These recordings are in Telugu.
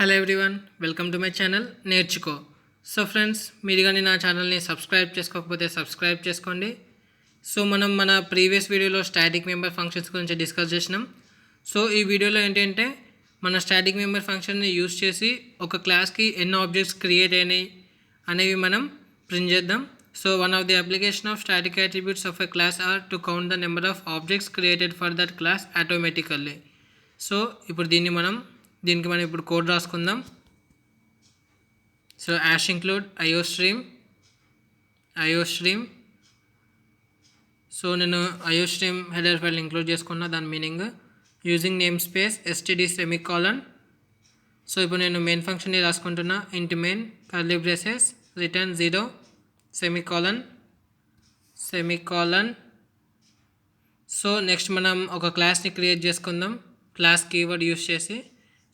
Hello everyone, welcome to my channel నేర్చుకో. సో ఫ్రెండ్స్, మీరు కానీ నా ఛానల్ని సబ్స్క్రైబ్ చేసుకోకపోతే సబ్స్క్రైబ్ చేసుకోండి. సో మనం మన ప్రీవియస్ వీడియోలో స్టాటిక్ మెంబర్ ఫంక్షన్స్ గురించి డిస్కస్ చేసినాం. సో ఈ వీడియోలో ఏంటంటే మన స్టాటిక్ మెంబర్ ఫంక్షన్ని యూస్ చేసి ఒక క్లాస్కి ఎన్ని ఆబ్జెక్ట్స్ క్రియేట్ అయినాయి అనేవి మనం ప్రింట్ చేద్దాం. So one of the application of static attributes of a class are to count the number of objects created for that class automatically. So ఇప్పుడు దీనికి మనం ఇప్పుడు కోడ్ రాసుకుందాం. So hash include iostream. So నేను iostream హెడర్ ఫైల్ ఇంక్లూడ్ చేసుకున్నా. దాని meaning using name space std semicolon. So ఇప్పుడు నేను మెయిన్ ఫంక్షన్ని రాసుకుంటున్నా. Int main curly braces return 0 semicolon. So next మనం ఒక క్లాస్ని క్రియేట్ చేసుకుందాం క్లాస్ కీవర్డ్ యూస్ చేసి.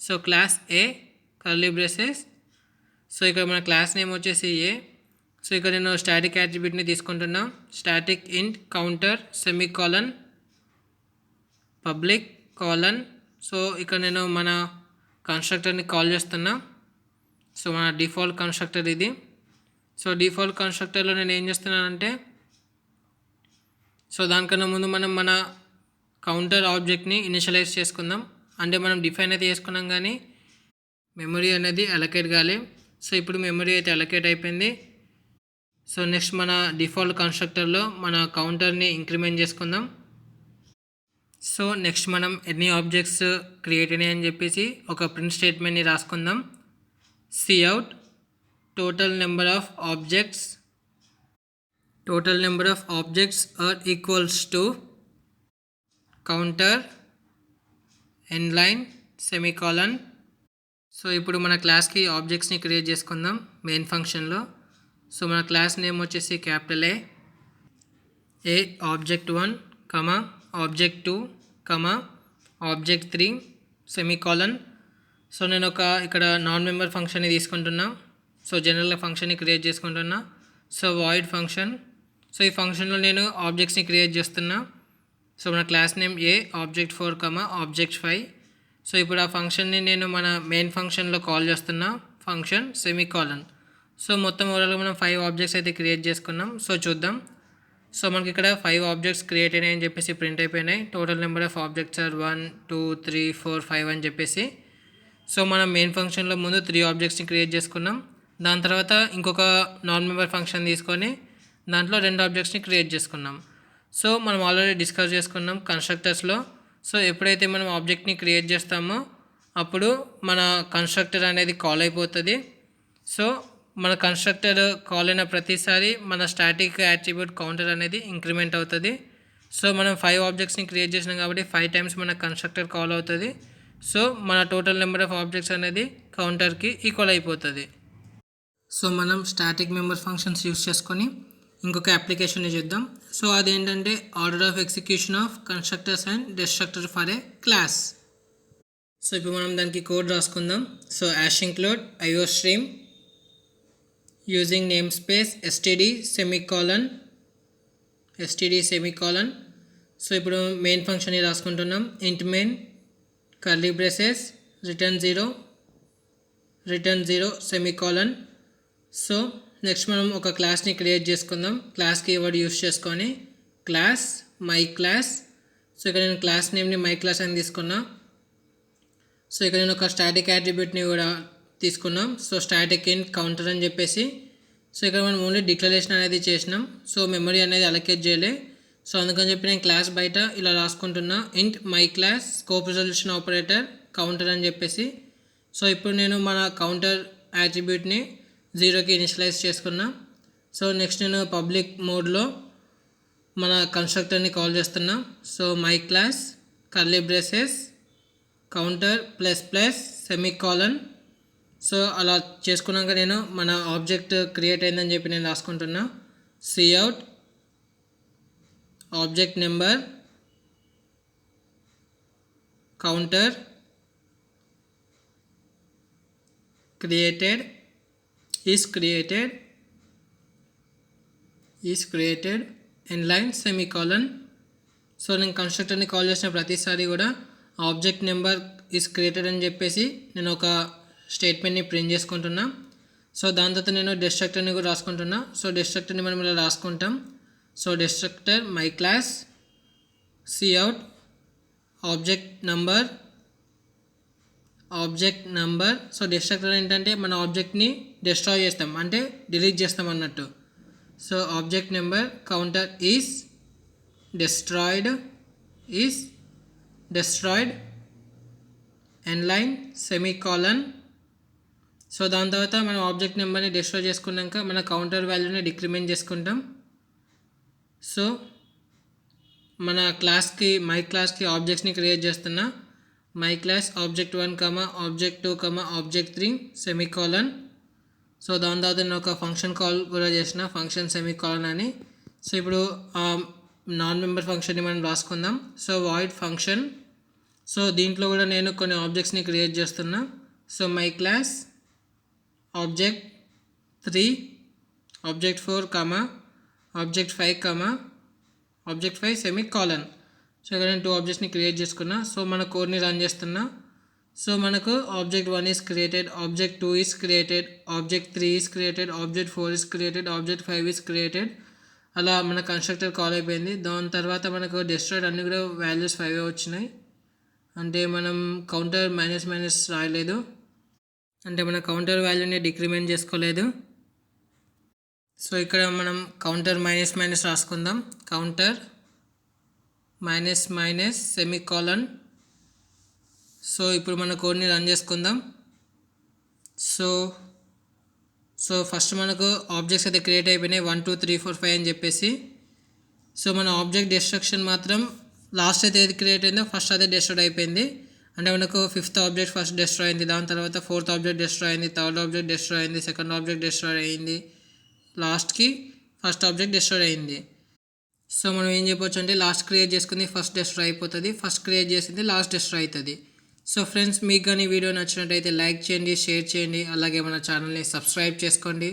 సో క్లాస్ ఏ కర్లీ బ్రేసెస్. సో ఇక్కడ మన క్లాస్ నేమ్ వచ్చేసి ఏ. సో ఇక్కడ నేను స్టాటిక్ యాట్రిబ్యూట్ని తీసుకుంటున్నా. స్టాటిక్ ఇంట్ counter semicolon public colon. So ఇక్కడ నేను మన కన్స్ట్రక్టర్ని కాల్ చేస్తున్నా. సో మన డిఫాల్ట్ కన్స్ట్రక్టర్ ఇది. సో డిఫాల్ట్ కన్స్ట్రక్టర్లో నేను ఏం చేస్తున్నానంటే, సో దానికన్నా ముందు మనం మన కౌంటర్ ఆబ్జెక్ట్ని ఇనిషియలైజ్ చేసుకుందాం. అంటే మనం డిఫైన్ అయితే చేసుకున్నాం కానీ మెమరీ అనేది అలొకేట్ కాలే. సో ఇప్పుడు మెమరీ అయితే అలొకేట్ అయిపోయింది. సో నెక్స్ట్ మన డిఫాల్ట్ కన్స్ట్రక్టర్లో మన కౌంటర్ని ఇంక్రిమెంట్ చేసుకుందాం. సో నెక్స్ట్ మనం ఎన్ని ఆబ్జెక్ట్స్ క్రియేట్ అయినాయి అని చెప్పేసి ఒక print స్టేట్మెంట్ని రాసుకుందాం. cout total number of objects are equals to counter endline semicolon. So ఇప్పుడు మన క్లాస్కి ఆబ్జెక్ట్స్ని క్రియేట్ చేసుకుందాం మెయిన్ ఫంక్షన్లో. సో మన క్లాస్ నేమ్ వచ్చేసి క్యాపిటల్ ఏ ఆబ్జెక్ట్ 1 కమా ఆబ్జెక్ట్ 2 కమా ఆబ్జెక్ట్ 3 సెమీకాలన్. సో నేను ఇక్కడ నాన్ మెంబర్ ఫంక్షన్ని తీసుకుంటున్నా. సో జనరల్గా ఫంక్షన్ని క్రియేట్ చేసుకుంటున్నా. So void function. సో ఈ ఫంక్షన్లో నేను ఆబ్జెక్ట్స్ని క్రియేట్ చేస్తున్నా. సో మన క్లాస్ నేమ్ ఏ ఆబ్జెక్ట్ 4 కమా ఆబ్జెక్ట్ 5. సో ఇప్పుడు ఆ ఫంక్షన్ని నేను మన మెయిన్ ఫంక్షన్లో కాల్ చేస్తున్నా ఫంక్షన్ సెమీకాలన్. సో మొత్తం ఓవరాల్గా మనం 5 ఆబ్జెక్ట్స్ అయితే క్రియేట్ చేసుకున్నాం. సో చూద్దాం. సో మనకి ఇక్కడ 5 ఆబ్జెక్ట్స్ క్రియేట్ అయినాయి అని చెప్పేసి ప్రింట్ అయిపోయినాయి. Total number of objects are 1 2 3 4 5 అని చెప్పేసి. సో మనం మెయిన్ ఫంక్షన్లో ముందు 3 ఆబ్జెక్ట్స్ని క్రియేట్ చేసుకున్నాం. దాని తర్వాత ఇంకొక నాన్ మెంబర్ ఫంక్షన్ తీసుకొని దాంట్లో 2 ఆబ్జెక్ట్స్ని క్రియేట్ చేసుకున్నాం. సో మనం ఆల్రెడీ డిస్కస్ చేసుకున్నాం కన్స్ట్రక్టర్స్లో. సో ఎప్పుడైతే మనం ఆబ్జెక్ట్ని క్రియేట్ చేస్తామో అప్పుడు మన కన్స్ట్రక్టర్ అనేది కాల్ అయిపోతుంది. సో మన కన్స్ట్రక్టర్ కాల్ అయిన ప్రతిసారి మన స్టాటిక్ యాట్రిబ్యూట్ కౌంటర్ అనేది ఇంక్రిమెంట్ అవుతుంది. సో మనం 5 ఆబ్జెక్ట్స్ని క్రియేట్ చేసినాం కాబట్టి 5 టైమ్స్ మన కన్స్ట్రక్టర్ కాల్ అవుతుంది. సో మన టోటల్ నెంబర్ ఆఫ్ ఆబ్జెక్ట్స్ అనేది కౌంటర్కి ఈక్వల్ అయిపోతుంది. సో మనం స్టాటిక్ మెంబర్ ఫంక్షన్స్ యూస్ చేసుకొని ఇంకొక అప్లికేషన్ని చూద్దాం. సో అదేంటంటే order of execution of constructors and destructor for a class. So ఇప్పుడు మనం దానికి కోడ్ రాసుకుందాం. So hash include iostream using name space std semicolon. So ఇప్పుడు మెయిన్ ఫంక్షన్ని రాసుకుంటున్నాం. Int main curly braces return 0 semicolon. So next మనం ఒక క్లాస్ని క్రియేట్ చేసుకుందాం క్లాస్ కీవర్డ్ యూస్ చేసుకొని. Class my class. సో ఇక్కడ నేను క్లాస్ నేమ్ని మై క్లాస్ అని తీసుకున్నా. సో ఇక్కడ నేను ఒక స్టాటిక్ యాట్రిబ్యూట్ని కూడా తీసుకున్నాం. సో స్టాటిక్ ఇంట్ కౌంటర్ అని చెప్పేసి. సో ఇక్కడ మనం ఓన్లీ డిక్లరేషన్ అనేది చేసినాం. సో మెమరీ అనేది అలొకేట్ చేయలే. సో అందుకని చెప్పి నేను క్లాస్ బయట ఇలా రాసుకుంటున్నా. ఇంట్ my class scope resolution operator counter అని చెప్పేసి. సో ఇప్పుడు నేను మన కౌంటర్ యాట్రిబ్యూట్ని 0కి ఇనిషియలైజ్ చేసుకున్నా. సో నెక్స్ట్ నేను పబ్లిక్ మోడ్లో మన కన్స్ట్రక్టర్ని కాల్ చేస్తున్నా. So my class curly braces counter ++ semicolon. So అలా చేసుకున్నాక నేను మన ఆబ్జెక్ట్ క్రియేట్ అయిందని చెప్పి నేను రాసుకుంటున్నా. cout object number counter is created endline semicolon. So నేను కన్స్ట్రక్టర్ని కాల్ చేసిన ప్రతిసారి కూడా ఆబ్జెక్ట్ నెంబర్ ఈస్ క్రియేటెడ్ అని చెప్పేసి నేను ఒక స్టేట్మెంట్ని ప్రింట్ చేసుకుంటున్నా. సో దాని తర్వాత నేను డిస్ట్రక్టర్ని కూడా రాసుకుంటున్నా. సో డిస్ట్రక్టర్ని మనం ఇలా రాసుకుంటాం. So destructor my class cout object number. So destructor ఏంటంటే మన ఆబ్జెక్ట్ని డిస్ట్రాయ్ చేస్తాం, అంటే డిలీట్ చేస్తాం అన్నట్టు. So object number counter is destroyed end line semicolon. So దాని తర్వాత మనం ఆబ్జెక్ట్ నెంబర్ని డిస్ట్రాయ్ చేసుకున్నాక మన కౌంటర్ వాల్యూని డిక్రిమెంట్ చేసుకుంటాం. సో మన క్లాస్కి మై క్లాస్కి ఆబ్జెక్ట్స్ని క్రియేట్ చేస్తున్నా. My class object 1 object 2 object 3 semicolon. So దాని తర్వాత నేను ఒక ఫంక్షన్ కాల్ కూడా చేసిన, ఫంక్షన్ సెమీకాలన్ అని. సో ఇప్పుడు నాన్ మెంబర్ ఫంక్షన్ని మనం రాసుకుందాం. So void function. సో దీంట్లో కూడా నేను కొన్ని ఆబ్జెక్ట్స్ని క్రియేట్ చేస్తున్నా. So my class object 3 object 4 object 5 object 5 semicolon. So ఇక్కడ నేను 2 ఆబ్జెక్ట్స్ని క్రియేట్ చేసుకున్నా. సో మన కోడ్ని రన్ చేస్తున్నా. సో మనకు object 1 is created, object 2 is created, object 3 is created, object 4 is created, object 5 is created. అలా మన కన్స్ట్రక్టర్ కాల్ అయిపోయింది. దాని తర్వాత మనకు డిస్ట్రాయిడ్ అన్ని కూడా వాల్యూస్ 5 వచ్చినాయి. అంటే మనం కౌంటర్ మైనస్ రాయలేదు, అంటే మన కౌంటర్ వాల్యూని డిక్రిమెంట్ చేసుకోలేదు. సో ఇక్కడ మనం కౌంటర్ మైనస్ రాసుకుందాం. Counter minus semicolon. సో ఇప్పుడు మన కోడ్ని రన్ చేసుకుందాం. సో ఫస్ట్ మనకు ఆబ్జెక్ట్స్ అయితే క్రియేట్ అయిపోయినాయి 1 2 3 4 5 అని చెప్పేసి. సో మన ఆబ్జెక్ట్ డిస్ట్రక్షన్ మాత్రం లాస్ట్ అయితే ఏది క్రియేట్ అయిందో ఫస్ట్ అదే డిస్ట్రాయ్ అయిపోయింది. అంటే మనకు 5th ఆబ్జెక్ట్ ఫస్ట్ డిస్ట్రాయ్ అయింది, దాని తర్వాత 4th ఆబ్జెక్ట్ డిస్ట్రాయ్ అయింది, 3rd ఆబ్జెక్ట్ డిస్ట్రాయ్ అయింది, 2nd ఆబ్జెక్ట్ డిస్ట్రాయ్ అయింది, లాస్ట్కి ఫస్ట్ ఆబ్జెక్ట్ డిస్ట్రాయ్ అయింది. సో మనం ఏం చెప్పొచ్చు అంటే లాస్ట్ క్రియేట్ చేసుకుంది ఫస్ట్ డిస్ట్రాయ్ అయిపోతుంది, ఫస్ట్ క్రియేట్ చేసింది లాస్ట్ డిస్ట్రాయ్ అవుతుంది. సో ఫ్రెండ్స్, మీకు కానీ వీడియో నచ్చినట్టయితే లైక్ చేయండి, షేర్ చేయండి, అలాగే మన ఛానల్ని సబ్స్క్రైబ్ చేసుకోండి.